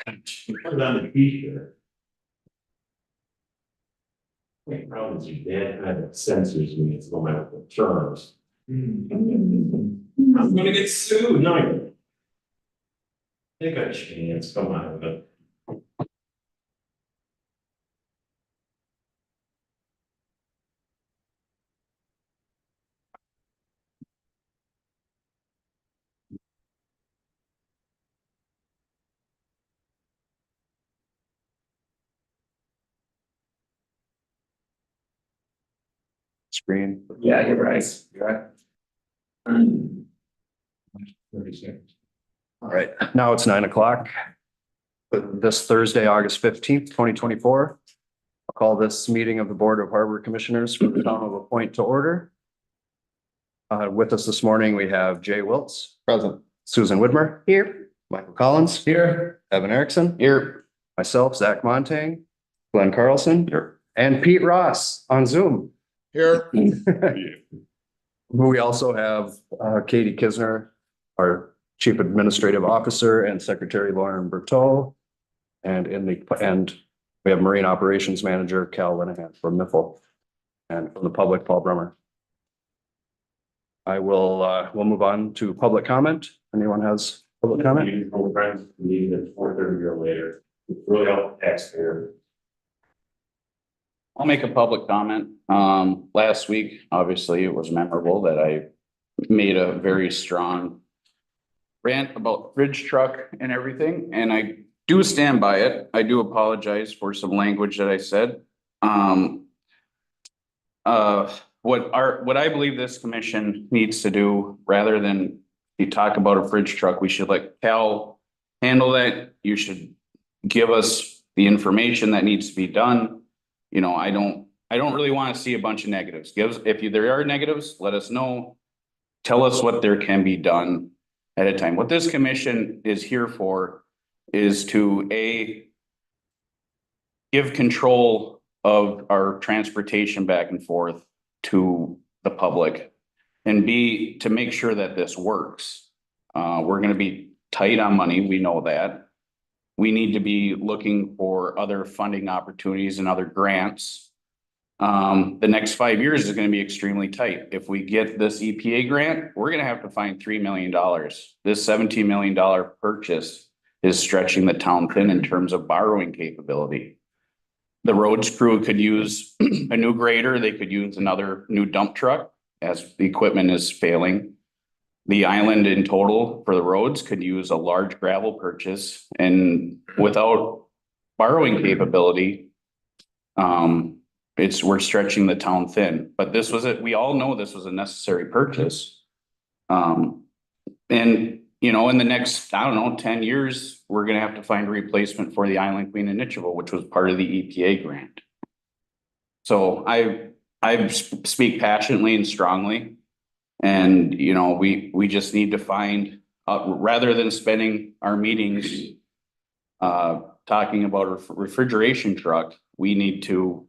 Put it on the t-shirt. The problem is your dad kind of censors me, it's going out the terms. I'm gonna get sued, no, you don't. Take a chance, come on, but. Screen. Yeah, you're right. You're right. 30 seconds. All right, now it's 9 o'clock. This Thursday, August 15th, 2024. I'll call this meeting of the Board of Harbor Commissioners for the town of LaPointe to order. With us this morning, we have Jay Wiltz. Present. Susan Widmer. Here. Michael Collins. Here. Evan Erickson. Here. Myself, Zach Montang. Glenn Carlson. Here. And Pete Ross on Zoom. Here. We also have Katie Kisner, our Chief Administrative Officer, and Secretary Lauren Berteau. And we have Marine Operations Manager Cal Linehan from MIFL. And from the public, Paul Brummer. We'll move on to public comment. Anyone has public comment? We're trying to leave it 4:30 year later. It's really help the taxpayer. I'll make a public comment. Last week, obviously, it was memorable that I made a very strong rant about bridge truck and everything, and I do stand by it. I do apologize for some language that I said. What I believe this commission needs to do, rather than you talk about a bridge truck, we should let Cal handle that. You should give us the information that needs to be done. You know, I don't really want to see a bunch of negatives. If there are negatives, let us know. Tell us what there can be done at a time. What this commission is here for is to give control of our transportation back and forth to the public, and B, to make sure that this works. We're going to be tight on money. We know that. We need to be looking for other funding opportunities and other grants. The next 5 years is going to be extremely tight. If we get this EPA grant, we're going to have to find $3 million. This $17 million purchase is stretching the town thin in terms of borrowing capability. The roads crew could use a new grader. They could use another new dump truck as the equipment is failing. The island in total for the roads could use a large gravel purchase, and without borrowing capability, we're stretching the town thin. But this was it. We all know this was a necessary purchase. And you know, in the next, 10 years, we're going to have to find a replacement for the Island Queen in Nicheville, which was part of the EPA grant. So I speak passionately and strongly. And, you know, we just need to find, rather than spending our meetings talking about a refrigeration truck, we need to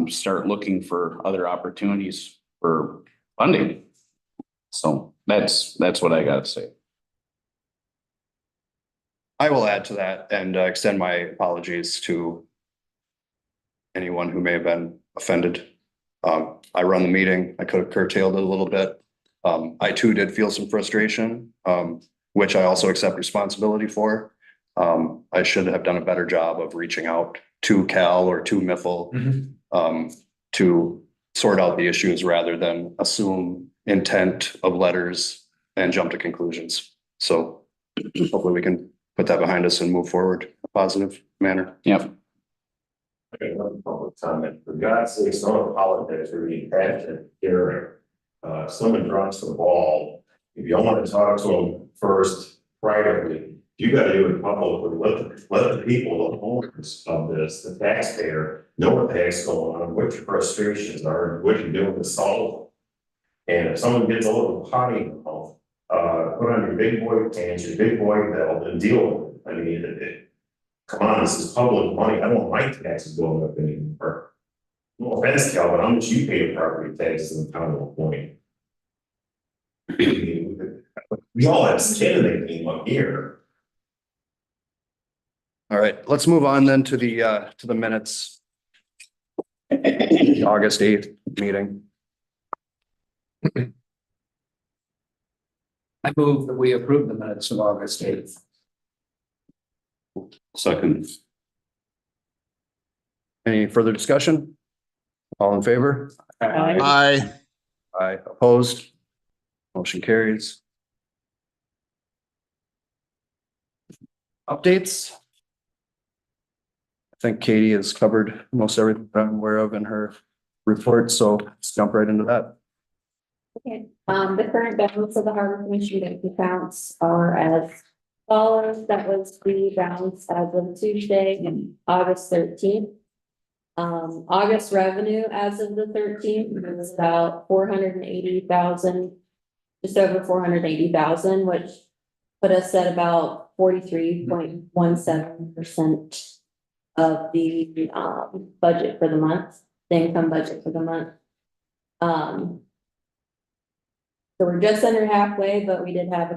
start looking for other opportunities for funding. So that's what I got to say. I will add to that and extend my apologies to anyone who may have been offended. I run the meeting. I could have curtailed it a little bit. I too did feel some frustration, which I also accept responsibility for. I should have done a better job of reaching out to Cal or to MIFL to sort out the issues rather than assume intent of letters and jump to conclusions. So hopefully we can put that behind us and move forward in a positive manner. Yep. Okay, one public comment. For God's sake, some of the politics are being passionate here. Someone drops the ball. If you want to talk to them first privately, you got to do it publicly. Let the people, the owners of this, the taxpayer, know what the heck's going on, what your frustrations are, and what you're doing to solve them. And if someone gets a little potty mouth, put on your big boy pants, your big boy belt, and deal with it. I mean, come on, this is public money. I don't want my taxes going up anymore. No offense, Calvin, how much you pay in property taxes in the town of LaPointe? We all have skin in the game up here. All right, let's move on then to the minutes. The August 8th meeting. I move that we approve the minutes of August 8th. Second. Any further discussion? All in favor? Aye. Aye, opposed? Motion carries. Updates? I think Katie has covered most everything I'm aware of in her report, so let's jump right into that. Okay, the current balance of the Harbor Commission bank accounts are as follows. That was the balance as of Tuesday, August 13th. August revenue as of the 13th was about 480,000, just over 480,000, which put us at about 43.17% of the budget for the month, the income budget for the month. So we're just under halfway, but we have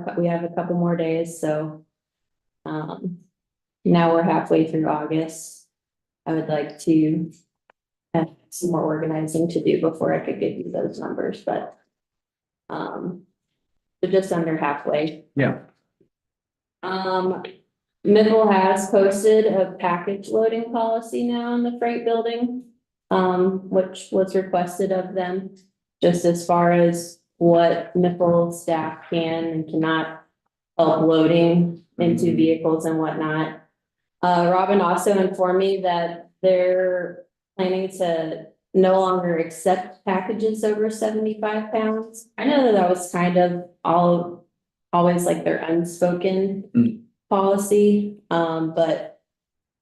a couple more days, so. Now we're halfway through August. I would like to have some more organizing to do before I could give you those numbers, but. So just under halfway. Yeah. Middle has posted a package loading policy now in the freight building. Which was requested of them, just as far as what Miffle staff can and cannot help loading into vehicles and whatnot. Robin also informed me that they're planning to no longer accept packages over 75 pounds. I know that was kind of always like their unspoken policy, but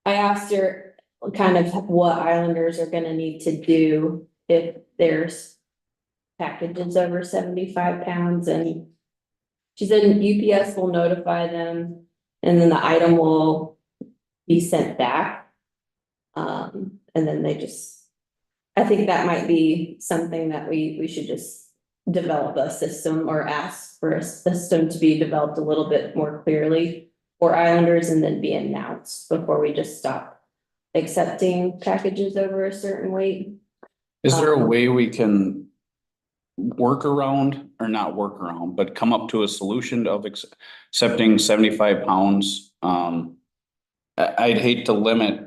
I asked her kind of what Islanders are gonna need to do if there's packages over 75 pounds, and she said UPS will notify them and then the item will be sent back. And then I think that might be something that we should just develop a system or ask for a system to be developed a little bit more clearly for Islanders and then be announced before we just stop accepting packages over a certain weight. Is there a way we can work around, or not work around, but come up to a solution of accepting 75 pounds? I'd hate to limit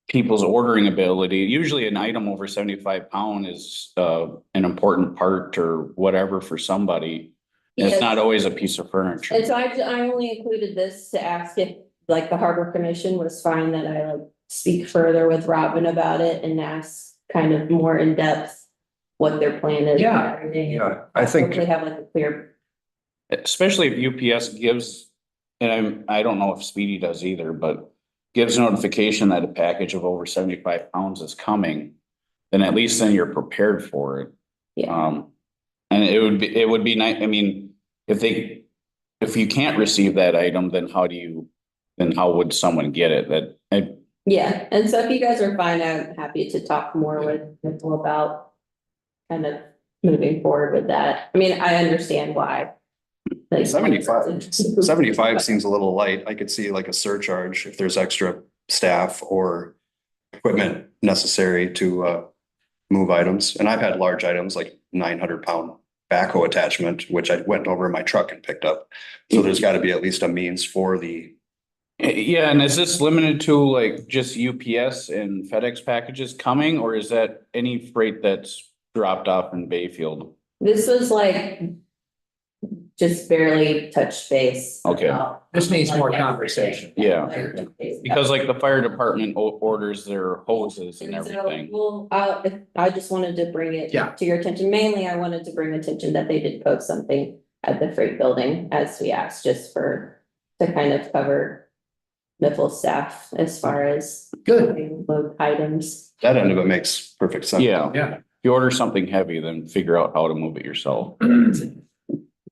people's ordering ability. Usually an item over 75 pound is an important part or whatever for somebody. It's Yes. not always a piece of furniture. And so I only included this to ask if, like, the Harbor Commission was fine that I like speak further with Robin about it and ask kind of more in depth what their plan is. Yeah. and everything. Yeah, I think, Hopefully have like a clear, Especially if UPS gives, and I don't know if Speedy does either, but gives notification that a package of over 75 pounds is coming, then at least then you're prepared for it. yeah, And it would be nice, I mean, if you can't receive that item, then how would someone get it? yeah. And so if you guys are fine, I'm happy to talk more with Nicole about kind of moving forward with that. I mean, I understand why. Like, 75 seems a little light. I could see like a surcharge if there's extra staff or equipment necessary to move items. And I've had large items like 900-pound backhoe attachment, which I went over in my truck and picked up. So there's got to be at least a means for the. Yeah, and is this limited to like just UPS and FedEx packages coming, or is that any freight that's dropped off in Bayfield? This was like just barely touched base. Okay. This needs more conversation. Yeah. Because like the fire department orders their hoses and And so, everything. well, I just wanted to bring it Yeah. to your attention. Mainly, I wanted to bring attention that they did post something at the freight building as we asked, just to kind of cover Miffle staff as far as Good. load items. That end of it makes perfect sense. Yeah, Yeah. if you order something heavy, then figure out how to move it yourself.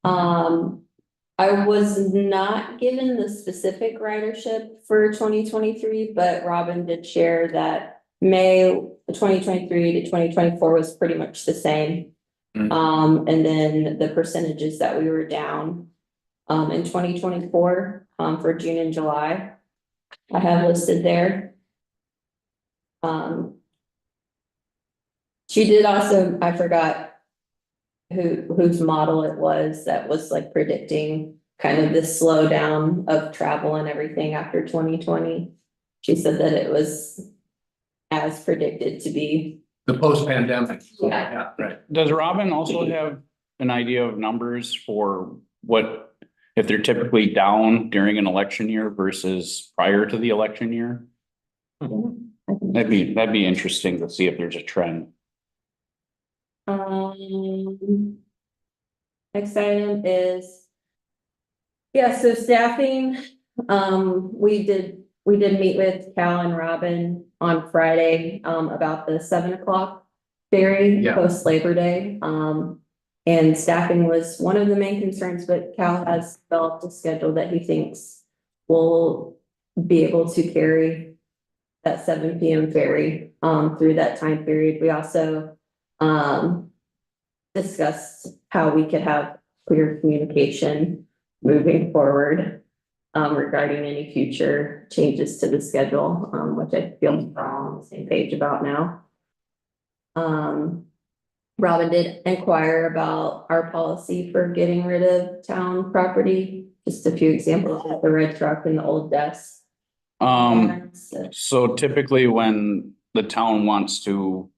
I was not given the specific ridership for 2023, but Robin did share that May 2023 to 2024 was pretty much the same. And then the percentages that we were down in 2024 for June and July. I have listed there. She did also, I forgot whose model it was that was like predicting kind of this slowdown of travel and everything after 2020. She said that it was as predicted to be. The post-pandemic. Yeah. Right. Does Robin also have an idea of numbers for what, if they're typically down during an election year versus prior to the election year? That'd be interesting to see if there's a trend. Next item is. Yeah, so staffing, we did meet with Cal and Robin on Friday, about the 7 o'clock ferry Yeah. post Labor Day. And staffing was one of the main concerns, but Cal has developed a schedule that he thinks will be able to carry that 7 PM ferry, through that time period. We also, discussed how we could have clear communication moving forward, regarding any future changes to the schedule, which I feel we're all on the same page about now. Robin did inquire about our policy for getting rid of town property, just a few examples of the red truck and the old desk. So typically when the town wants to,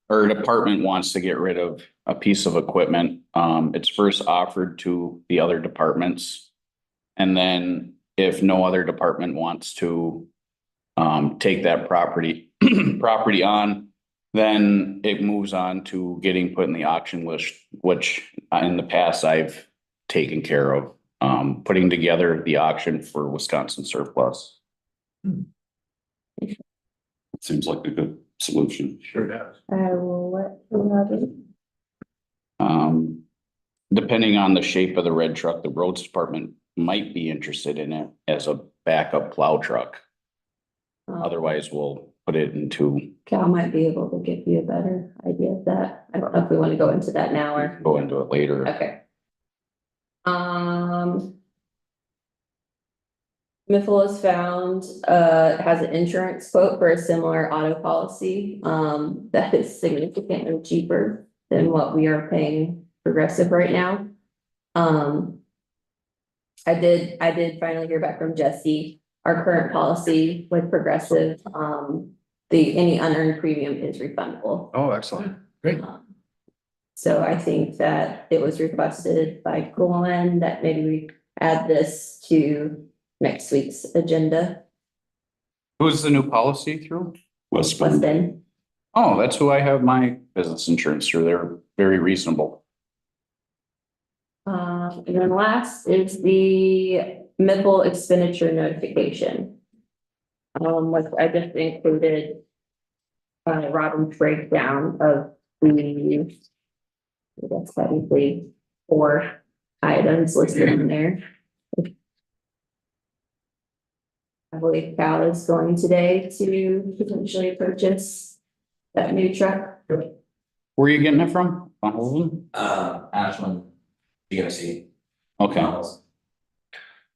or a department wants to get rid of a piece of equipment, it's first offered to the other departments. And then if no other department wants to, take that property on, then it moves on to getting put in the auction list, which in the past I've taken care of, putting together the auction for Wisconsin surplus. Seems like a good solution. Sure does. I will let Robin. Depending on the shape of the red truck, the roads department might be interested in it as a backup plow truck. Otherwise, we'll put it into, Cal might be able to give you a better idea of that. I don't know if we want to go into that now or, go into it later. okay. Miffle has found, has an insurance quote for a similar auto policy, that is significantly cheaper than what we are paying Progressive right now. I did finally hear back from Jesse. Our current policy with Progressive, any unearned premium is refundable. Oh, excellent. Great. So I think that it was requested by Glenn that maybe we add this to next week's agenda. Who's the new policy through? West Westbound. Bend. Oh, that's who I have my business insurance through. They're very reasonable. And then last is the Miffle expenditure notification. Which I just included Robin's breakdown of the, that's technically 4 items listed in there. I believe Cal is going today to potentially purchase that new truck. Where are you getting it from? Von Holden? Ashland, GMC. Okay. models.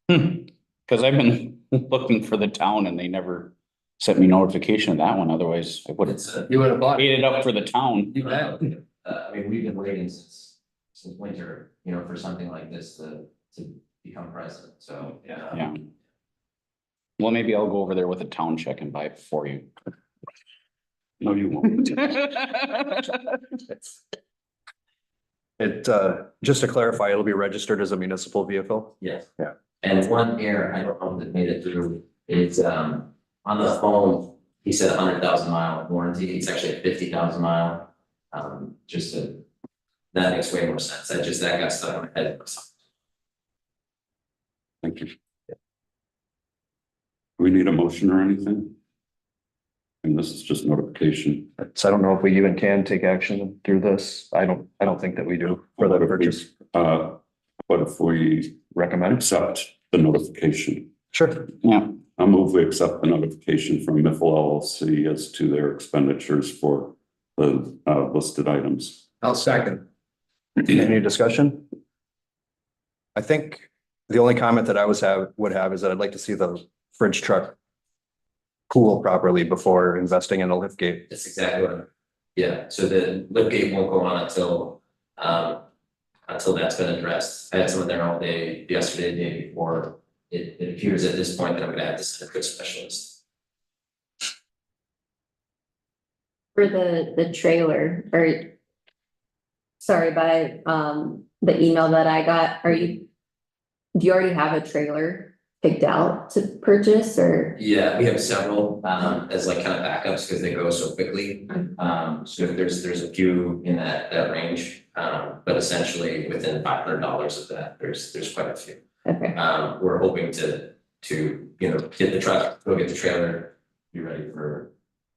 Cause I've been looking for the town and they never sent me notification of that one. Otherwise I would have It's a, You would have bought it. paid it up for the town. You bet. I mean, we've been waiting since winter, for something like this to become present, so, yeah. Yeah. Well, maybe I'll go over there with a town check and buy it for you. No, you won't. Just to clarify, it'll be registered as a municipal vehicle? Yes. Yeah. And one here, I don't know if it made it through, it's, on the phone, he said 100,000 mile warranty, it's actually a 50,000 mile. That makes way more sense, that got stuck in my head. Thank you. Do we need a motion or anything? And this is just notification. So I don't know if we even can take action through this. I don't think that we do for the purchase. But if we Recommend? accept the notification, Sure. Yeah. I move we accept the notification from Miffle LLC as to their expenditures for the listed items. I'll second. Any discussion? I think the only comment that I would have is that I'd like to see the fridge truck cool properly before investing in a lift gate. That's exactly what, yeah, so the lift gate won't go on until that's been addressed. I had someone there all day yesterday, the day before. It appears at this point that I'm gonna have to send a good specialist. For the trailer, or sorry, by the email that I got, do you already have a trailer picked out to purchase, or? Yeah, we have several as like kind of backups because they go so quickly. So there's a few in that range. But essentially within $500 of that, there's quite a few. Okay, We're hoping to get the truck, go get the trailer, be ready for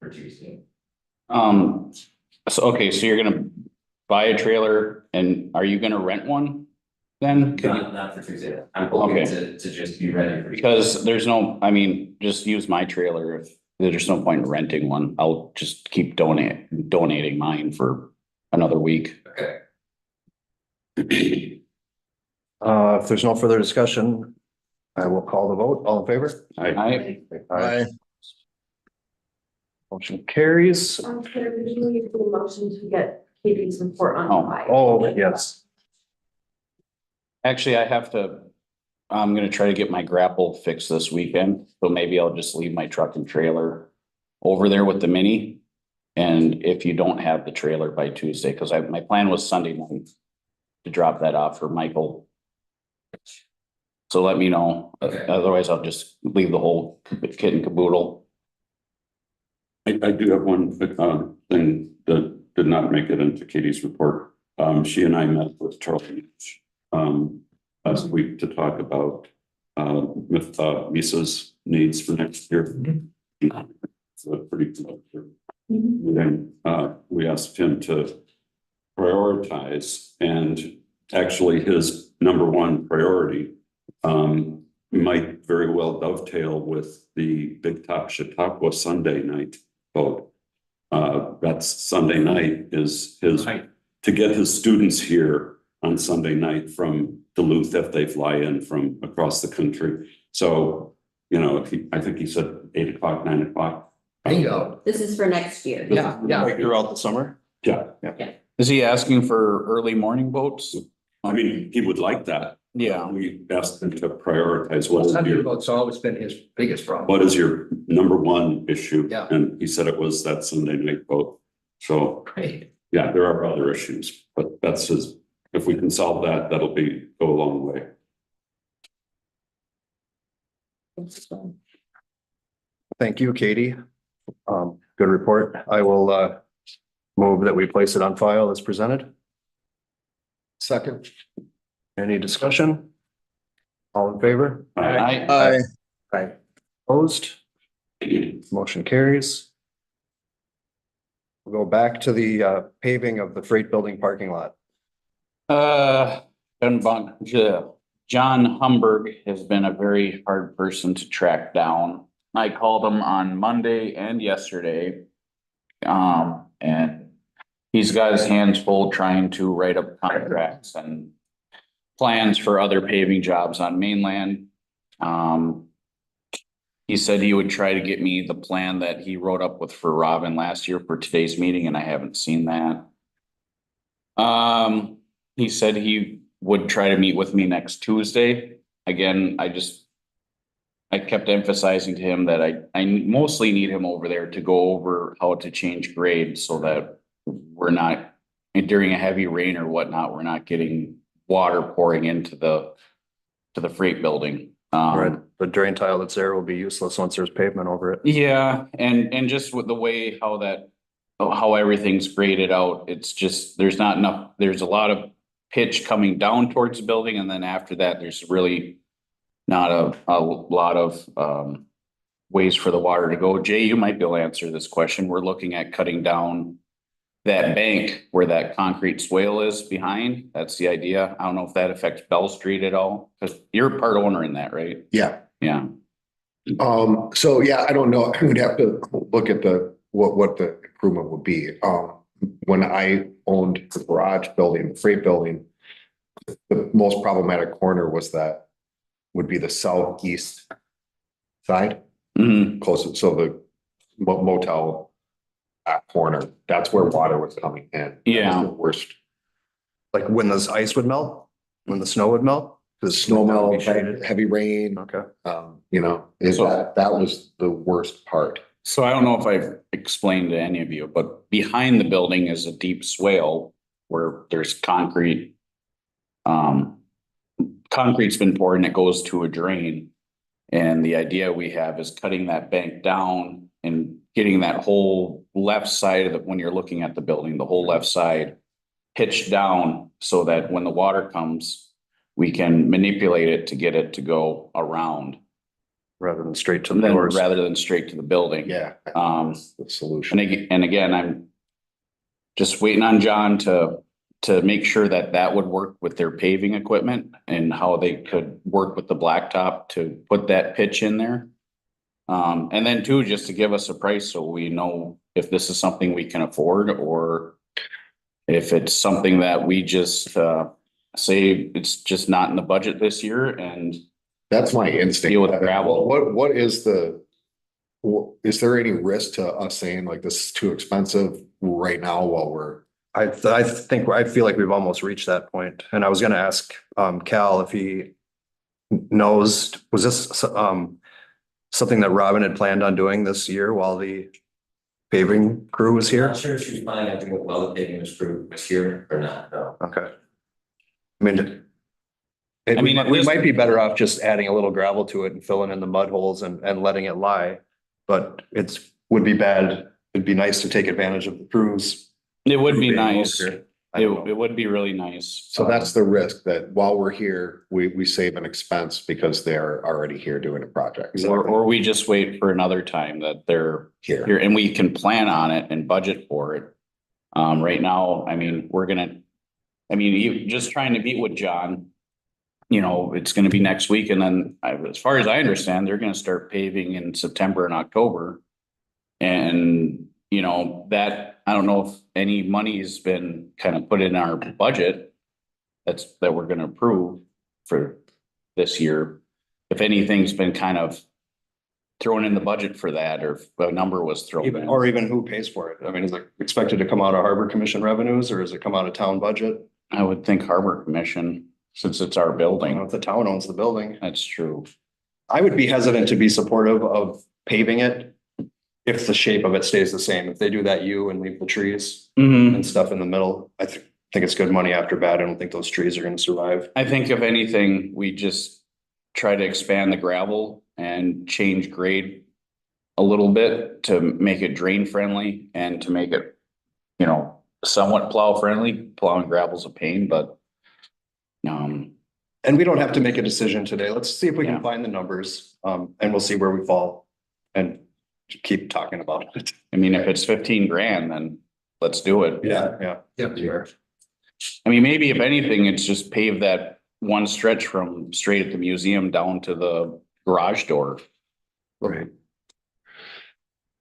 Tuesday. So, okay, so you're gonna buy a trailer and are you gonna rent one then? Not for Tuesday. I'm hoping to just be ready for. Because there's no, I mean, just use my trailer. If there's no point in renting one, I'll just keep donating mine for another week. Okay. If there's no further discussion, I will call the vote. All in favor? I, Motion carries. Could we do a motion to get Katie's report on Oh. file? Oh, yes. actually, I'm gonna try to get my grapple fixed this weekend, so maybe I'll just leave my truck and trailer over there with the mini. And if you don't have the trailer by Tuesday, cause my plan was Sunday night to drop that off for Michael. So let me know, Okay. otherwise I'll just leave the whole kit and caboodle. I do have one thing that did not make it into Katie's report. She and I met with Charlie last week to talk about Misa's needs for next year. So pretty productive. Then we asked him to prioritize, and actually his number one priority might very well dovetail with the Big Top Chautauqua Sunday night vote. That's Sunday night is his, to get his students here on Sunday night from Duluth if they fly in from across the country. So, I think he said 8 o'clock, 9 o'clock. Bingo. this is for next year. Yeah, yeah. Throughout the summer? Yeah, Is he asking for early morning boats? I mean, he would like that. Yeah, We asked him to prioritize Sunday vote's always been his biggest problem. what is your number one issue? Yeah. And he said it was that Sunday night vote. So, Great. yeah, there are other issues, but that's his, if we can solve that, go a long way. Thank you, Katie. Good report. I will move that we place it on file as presented. Second. Any discussion? All in favor? I, Aye. Opposed? Motion carries. We'll go back to the paving of the freight building parking lot. John Humberg has been a very hard person to track down. I called him on Monday and yesterday. And he's got his hands full trying to write up contracts and plans for other paving jobs on mainland. He said he would try to get me the plan that he wrote up with for Robin last year for today's meeting, and I haven't seen that. He said he would try to meet with me next Tuesday. Again, I kept emphasizing to him that I mostly need him over there to go over how to change grade so that we're not, during a heavy rain or whatnot, we're not getting water pouring into the freight building. Right, the drain tile that's there will be useless once there's pavement over it. Yeah, and just with the way how everything's graded out, it's just, there's not enough, there's a lot of pitch coming down towards the building, and then after that, there's really not a lot of ways for the water to go. Jay, you might be able to answer this question. We're looking at cutting down that bank where that concrete swale is behind. That's the idea. I don't know if that affects Bell Street at all, because you're a part owner in that, right? Yeah, Yeah. so yeah, I don't know, we'd have to look at what the improvement would be. When I owned the garage building, the freight building, the most problematic corner would be the southeast side, Mhm. closest, so motel corner, that's where water was coming in. That was Yeah. the worst. Like when the ice would melt, when the snow would melt? The snow melt, Shaded. heavy rain, Okay. you know, So- that was the worst part. So I don't know if I've explained to any of you, but behind the building is a deep swale where there's concrete. Concrete's been poured and it goes to a drain. And the idea we have is cutting that bank down and getting that whole left side of the, when you're looking at the building, the whole left side pitched down so that when the water comes, we can manipulate it to get it to go around Rather than straight to the then doors. rather than straight to the building. Yeah. Um, The solution. And again, I'm just waiting on John to make sure that that would work with their paving equipment and how they could work with the blacktop to put that pitch in there. And then too, just to give us a price so we know if this is something we can afford or if it's something that we just, say it's just not in the budget this year and That's my instinct. Deal with gravel. What is is there any risk to us saying like this is too expensive right now while we're? I think, I feel like we've almost reached that point. And I was gonna ask, Cal if he knows, was this, something that Robin had planned on doing this year while the paving crew was I'm here? not sure if she was planning on doing it while the paving was here or not, no. Okay. I mean, I mean, at we this- might be better off just adding a little gravel to it and filling in the mud holes and letting it lie. But would be bad. It'd be nice to take advantage of the crews. it would be being over nice. here. I don't know. It would be really nice. So that's the risk that while we're here, we save an expense because they're already here doing a project. Or we just wait for another time that they're Here. here and we can plan on it and budget for it. Right now, I mean, you just trying to meet with John. You know, it's gonna be next week and then as far as I understand, they're gonna start paving in September and October. And, you know, that, I don't know if any money's been kind of put in our budget. That we're gonna approve for this year. If anything's been kind of thrown in the budget for that, or if a number was thrown in. Or even who pays for it? I mean, is it expected to come out of Harbor Commission revenues or does it come out of town budget? I would think Harbor Commission, since it's our I don't know building, if the town owns the building. that's true. I would be hesitant to be supportive of paving it if the shape of it stays the same. If they do that U and leave the trees and stuff in the middle, I think it's good money after bad. I don't think those trees are gonna survive. I think if anything, we just try to expand the gravel and change grade a little bit to make it drain friendly and to make it, you know, somewhat plow friendly. Plowing gravel's a pain, but And we don't have to make a decision today. Let's see if we Yeah. can find the numbers, and we'll see where we fall and keep talking about it. I mean, if it's 15 grand, then let's do it. Yeah. Yeah, sure. I mean, maybe if anything, it's just pave that one stretch from straight at the museum down to the garage door. Right.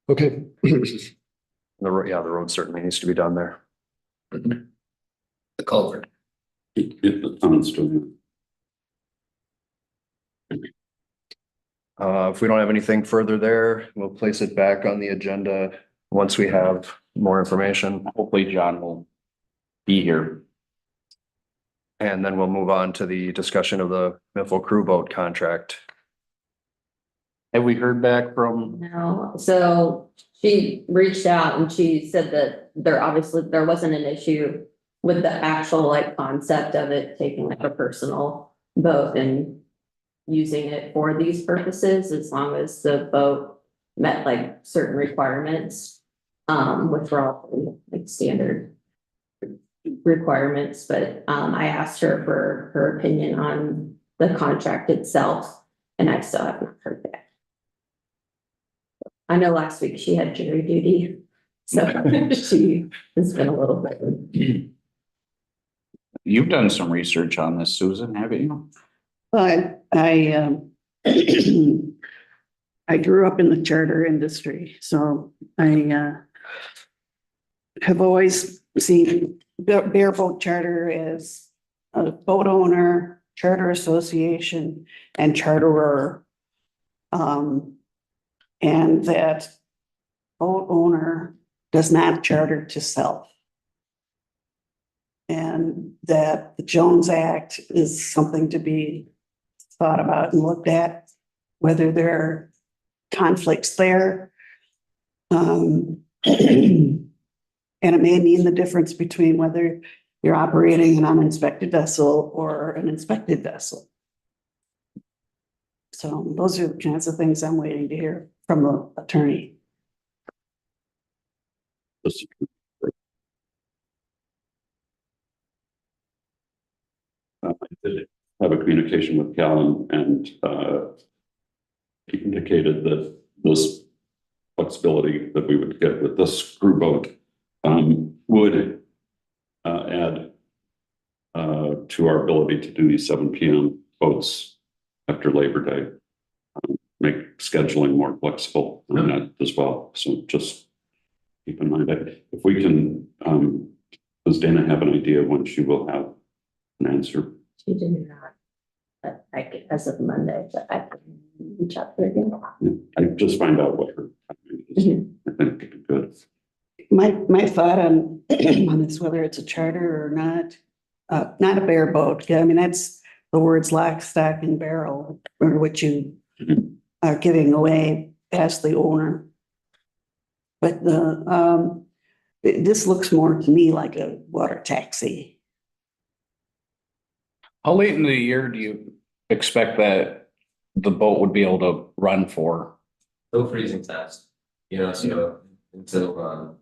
Okay. The road certainly needs to be done there. The culvert. Get the towns to. If we don't have anything further there, we'll place it back on the agenda once we have more information. Hopefully John will be here. And then we'll move on to the discussion of the Miffle Crew Boat contract. Have we heard back from? No, so she reached out and she said that there wasn't an issue with the actual like concept of it taking like a personal boat and using it for these purposes, as long as the boat met like certain requirements, which were all like standard requirements, but I asked her for her opinion on the contract itself, and I still haven't heard back. I know last week she had jury duty, so she has been a little bit. You've done some research on this, Susan, haven't you? Well, I grew up in the charter industry, so I have always seen Bareboat Charter as a boat owner, charter association, and charterer. And that boat owner does not charter to self. And that the Jones Act is something to be thought about and looked at, whether there are conflicts there. And it may mean the difference between whether you're operating an uninspected vessel or an inspected vessel. So those are the kinds of things I'm waiting to hear from the attorney. This- I did have a communication with Callan and he indicated that this flexibility that we would get with this screw boat would add to our ability to do these 7 p.m. boats after Labor Day. Make scheduling more flexible on that as well. So just keep in mind that if we can, does Dana have an idea when she will have an answer? She did not, but I could, as of Monday, but I can reach out to her again. I just find out what her timing is. I think it'd be good. My thought on on this, whether it's a charter or not a bareboat. I mean, that's the words lock, stock, and barrel, or what you are giving away as the owner. But this looks more to me like a water taxi. How late in the year do you expect that the boat would be able to run for? No freezing temps, you know, so until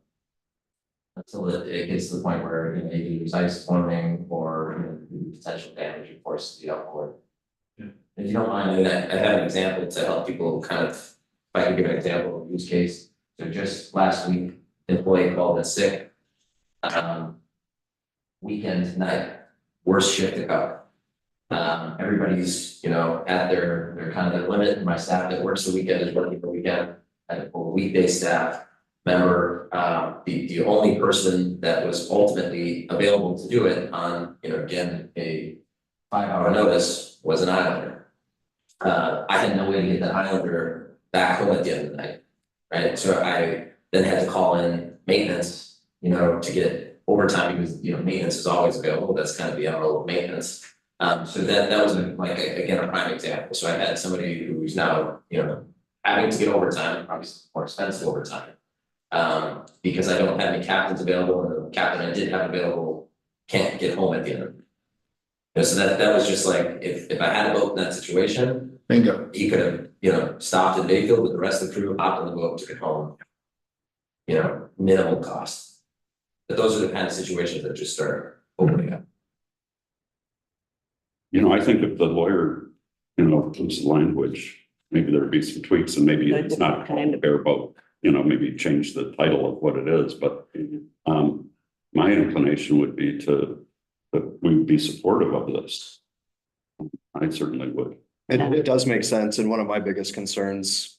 it gets to the point where, you know, you use ice forming or, you know, potential damage, of course, the outboard. If you don't mind, I have an example to help people kind of, if I can give an example of a use case. So just last week, employee called in sick. Weekend night, worst shift to cover. Everybody's, you know, at their kind of their limit. My staff that works the weekend is working the weekend. I have a weekday staff member. The only person that was ultimately available to do it on, you know, again, a 5-hour notice was an Islander. I had no way to get that Islander back home at the end of the night, right? So I then had to call in maintenance, you know, to get overtime because, you know, maintenance is always available. That's kind of the MO of maintenance. So that was again, a prime example. So I had somebody who's now, you know, having to get overtime, probably more expensive overtime. Because I don't have any captains available and the captain I did have available can't get home at the end of it. You know, so that was just like, if I had a boat in that situation, Bingo. he could have, you know, stopped in Bayfield with the rest of the crew, hopped on the boat, took it home. You know, minimal cost. But those are the kind of situations that just start opening up. You know, I think if the lawyer, you know, puts the language, maybe there'd be some tweaks and maybe it's not called a bareboat. You know, maybe change the title of what it is, but my inclination would be that we would be supportive of this. I certainly would. It does make sense, and one of my biggest concerns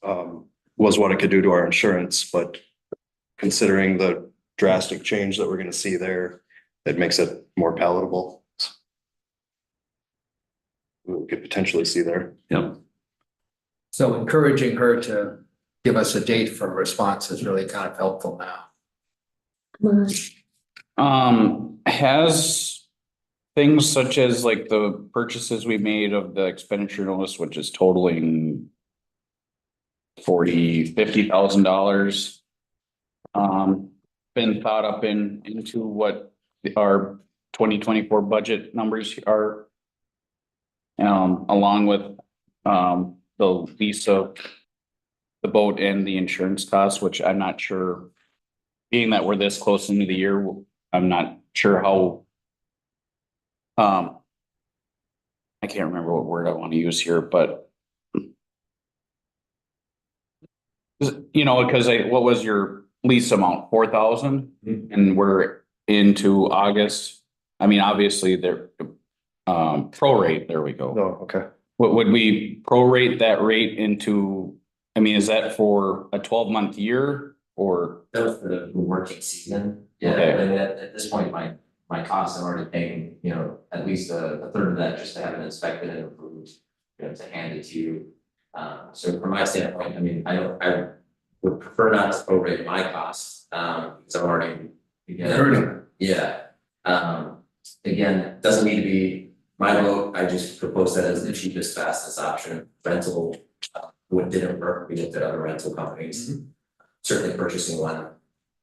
was what it could do to our insurance, but considering the drastic change that we're gonna see there, it makes it more palatable. We could potentially see there. Yeah. So encouraging her to give us a date for a response is really kind of helpful now. Has things such as like the purchases we made of the expenditure notice, which is totaling $50,000, been thought up into what our 2024 budget numbers are? Along with the lease of the boat and the insurance costs, which I'm not sure, being that we're this close into the year, I'm not sure how. I can't remember what word I want to use here, but. You know, because what was your lease amount, 4,000? And we're into August. I mean, obviously they're prorate, there we go. Oh, okay. What would we prorate that rate into? I mean, is that for a 12-month year or? That was for the working season. Yeah, Okay. and at this point, my costs are already paying, you know, at least a third of that just to have it inspected and approved, you know, to hand it to you. So from my standpoint, I mean, would prefer not to prorate my costs, because I'm already. Earning. Yeah, again, doesn't need to be my vote, I just proposed that as the cheapest, fastest option, rental. What didn't work, we looked at other rental companies. Certainly purchasing one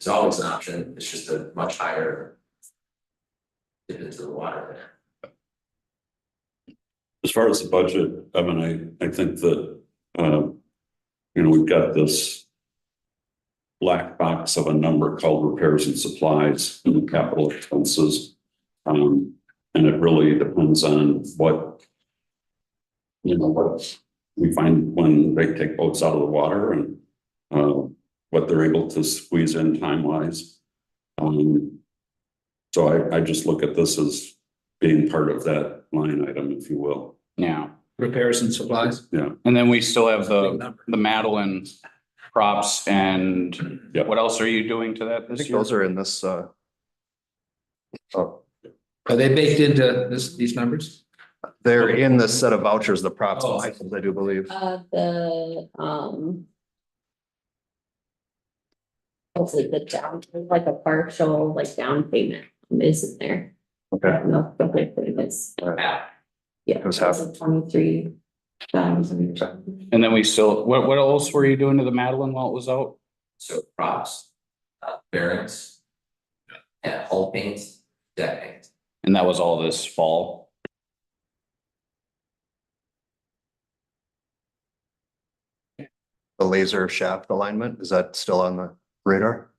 is always an option, it's just a much higher. Dip into the water there. As far as the budget, I mean, I think that, we've got this black box of a number called repairs and supplies and capital expenses. And it really depends on what we find when they take boats out of the water and what they're able to squeeze in time wise. So I just look at this as being part of that line item, if you will. Yeah, Repairs and supplies. Yeah. and then we still have Big the number. Madeline props and Yeah. what else are you doing to that I this think year? those are in this, Are they baked into these numbers? they're in the set of vouchers, the props, Oh. I do believe. What's it, the down, like a partial, like down payment isn't there? Okay. No, okay, it's, Yeah, yeah. It was half. 23,000 or something. And then we still, what else were you doing to the Madeline while it was out? so props, bearings. And hull paint, deck paint. And that was all this fall? The laser shaft alignment, is that still on the radar?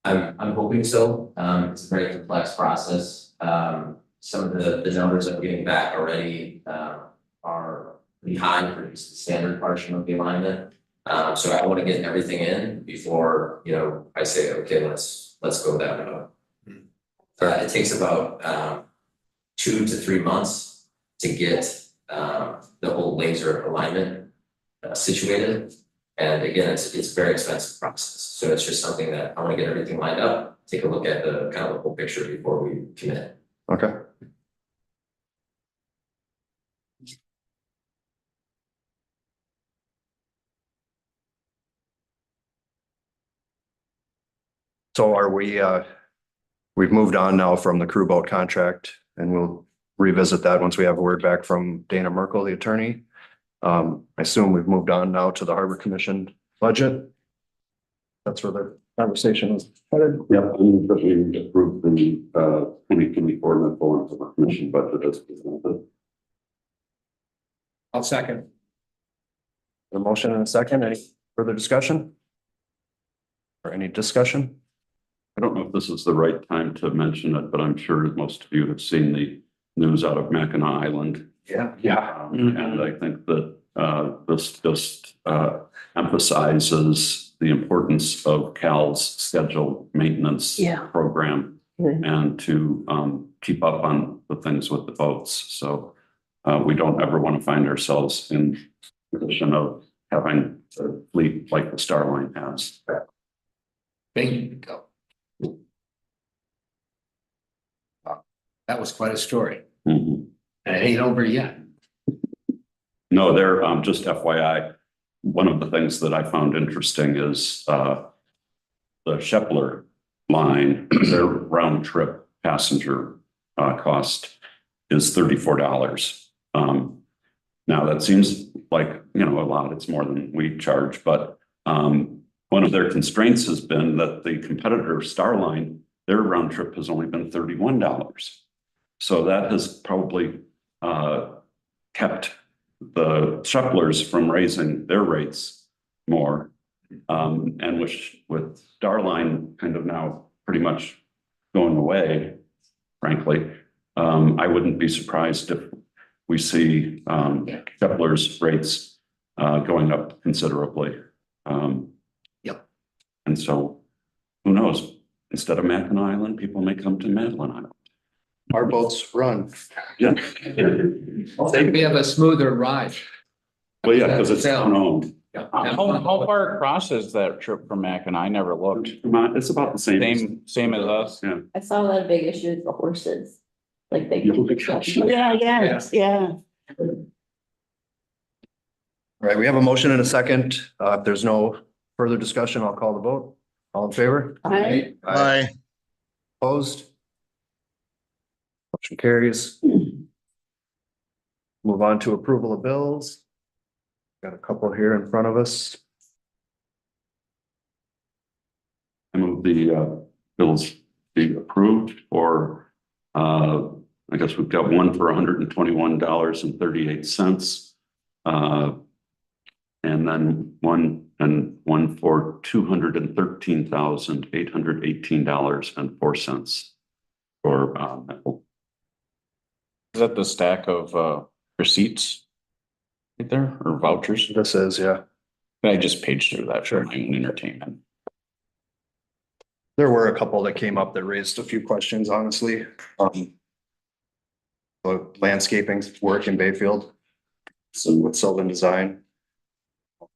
I'm hoping so, it's a very complex process, some of the numbers I'm getting back already, are pretty high for just the standard portion of the alignment. So I wanna get everything in before, I say, okay, let's go that route. It takes about 2 to 3 months to get the whole laser alignment situated. And again, it's a very expensive process, so it's just something that I wanna get everything lined up, take a look at the kind of the whole picture before we commit. Okay. So are we, we've moved on now from the crew boat contract and we'll revisit that once we have a word back from Dana Merkel, the attorney. I assume we've moved on now to the Harbor Commission budget. That's where the conversation is headed. Yep, and that we approve the 2024 Metro and Harbor Commission budget as presented. I'll second. A motion and a second. Any further discussion? Or any discussion? I don't know if this is the right time to mention it, but I'm sure most of you have seen the news out of Mackinac Island. Yeah. And I think that this just emphasizes the importance of Cal's scheduled maintenance Yeah. program and to keep up on the things with the boats. So we don't ever want to find ourselves in a position of having a fleet like the Starline has. Bingo. That was quite a story, Mhm. and it ain't over yet. No, they're just FYI. One of the things that I found interesting is the Shepler line, their round trip passenger cost is $34. Now that seems like, a lot, it's more than we charge, but one of their constraints has been that the competitor Starline, their round trip has only been $31. So that has probably kept the Sheplers from raising their rates more. And with Starline kind of now pretty much going away, frankly, I wouldn't be surprised if we see Kepler's rates going up considerably. Yep. And so, who knows? Instead of Mackinac Island, people may come to Madeline Island. Our boats run. Yeah. We have a smoother ride. Well, yeah, because it's town-owned. Yeah. How far across is that trip from Mackinac? I never looked. It's about the same. Same as us? Yeah. I saw that a big issue with the horses, like they. Yeah. All right, we have a motion and a second. If there's no Further discussion, I'll call the vote. All in favor? Aye. Aye. Opposed? Motion carries. Move on to approval of bills. Got a couple here in front of us. I move the bills be approved for, I guess we've got one for $121.38. And then one for $213,818.04 for Metal. Is that the stack of receipts? Right there, or vouchers? This is, yeah. I just paged through that for my own entertainment. There were a couple that came up that raised a few questions, honestly. The landscaping work in Bayfield. So with Sylvan Design.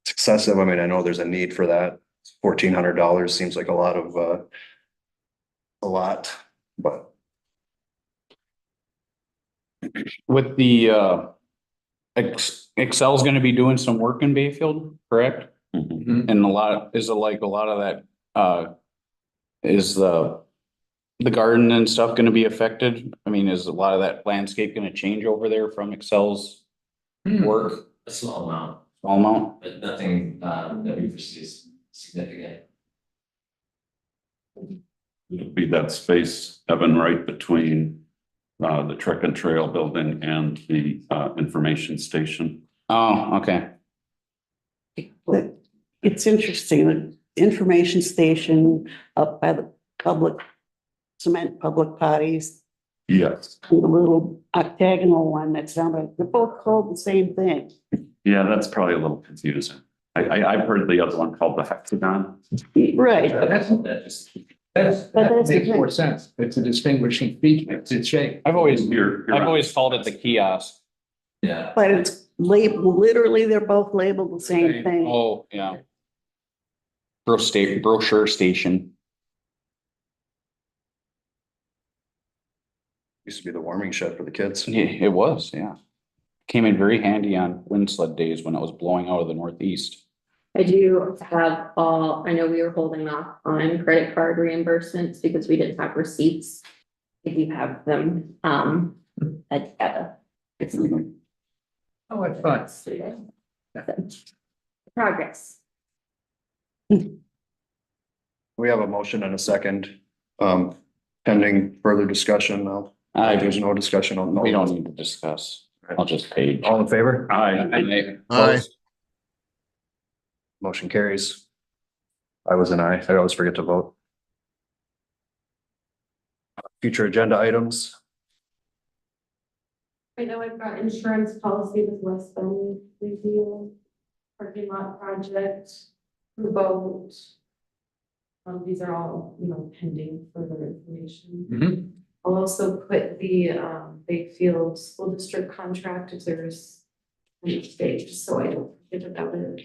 It's excessive. I mean, I know there's a need for that. $1,400 seems like a lot, but With the Excel's gonna be doing some work in Bayfield, correct? Mhm. And a lot of that, is the garden and stuff gonna be affected? I mean, is a lot of that landscape gonna change over there from Excel's work, A small amount, small amount? but nothing that we foresee is significant. It'll be that space, Evan, right between the Trek and Trail building and the information station. Oh, okay. But it's interesting, the information station up by the public potties, Yes. and the little octagonal one that's down by, they're both called the same thing. Yeah, that's probably a little confusing. I've heard the other one called the hexagon. Right. That just. That But that's the makes thing. more sense. It's a distinguishing feature. It's its shape. I've always You're I've right. always called it the kiosk. Yeah. But it's labeled, literally, they're both labeled the same thing. Oh, yeah. Brochure station. used to be the warming shed for the kids. Yeah, it was, yeah. Came in very handy on wind sled days when it was blowing out of the northeast. I do have I know we were holding off on credit card reimbursements because we didn't have receipts. If you have them, together. Oh, it's fun. Progress. We have a motion and a second. Pending further discussion. If there's no discussion on. We don't need to discuss. I'll just page. All in favor? Aye. Opposed? Motion carries. I was an aye. I always forget to vote. Future agenda items. I know I've got insurance policy with West Bend review, parking lot project, the boat. These are all, pending further information. Mhm. I'll also put the Bayfield School District contract if there's any stage, so I don't forget about it.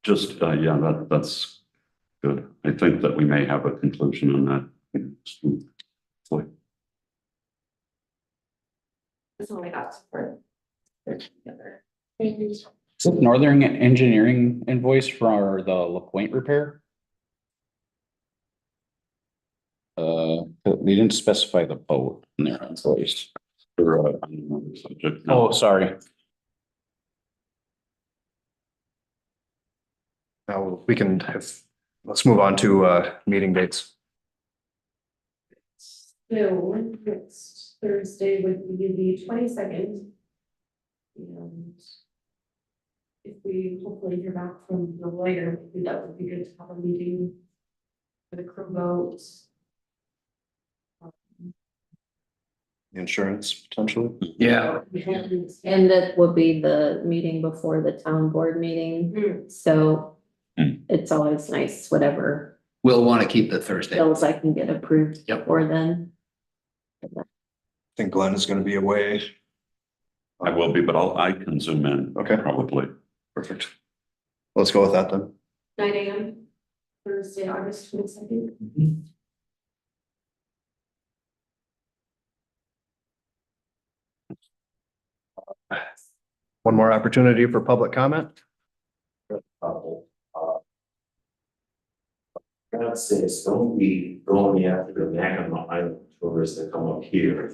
Just, yeah, that's good. I think that we may have a conclusion on that. That's all I got for. Together. Is it Northern Engineering invoice for the LaPointe repair? They didn't specify the boat in their invoice. For, another subject. Oh, sorry. Now we can, let's move on to meeting dates. So next Thursday would be the 22nd. And if we hopefully hear back from the lawyer, maybe that would be good to have a meeting for the crew votes. Insurance potentially. Yeah. And that would be the meeting before the town board meeting, so it's always nice, whatever We'll want to keep the Thursday. bills I can get approved Yep. before then. I think Glenn is gonna be away. I will be, but I can zoom in. Okay. Probably. Perfect. Let's go with that then. 9 AM, Thursday, August 22nd. One more opportunity for public comment. couple. God says, don't be going after the Mackinac Island tourists that come up here.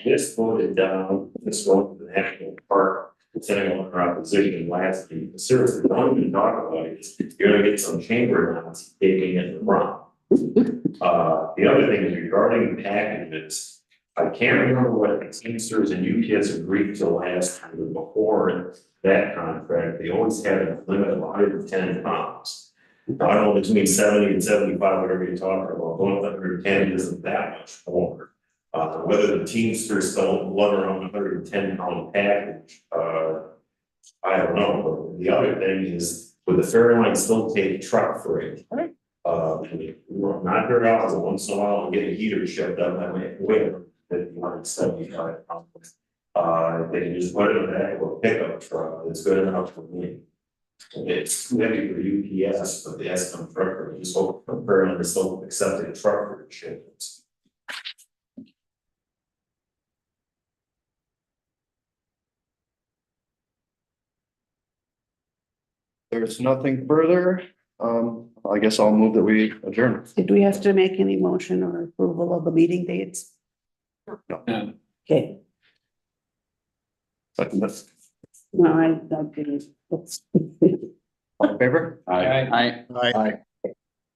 This voted down, this one to the national park, considering on our opposition last week. Seriously, don't even talk about it. You're gonna get some chamber announcements taking it from. The other thing is regarding packages. I can't remember what the Teamsters and UPS agreed to last time before that contract. They always had a limit of 110 pounds. I don't know, between 70 and 75, whatever you're talking about, going up 110 isn't that much more. Whether the Teamsters don't love around 110-pound package, I don't know. But the other thing is, would the Fairline still take truck freight? Not very often, once in a while, I'll get a heater shipped up that way, that 175 pounds. They can just put it in the back of a pickup truck, it's good enough for me. It's heavy for UPS, but the Escom trucker, just hope Fairline is still accepting truck for shipments. There's nothing further. I guess I'll move that we adjourn. Did we have to make any motion or approval of the meeting dates? No. Okay, Second this. no, I didn't. That's- All in favor? I.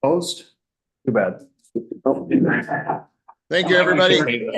Opposed? Too bad. Thank you, everybody.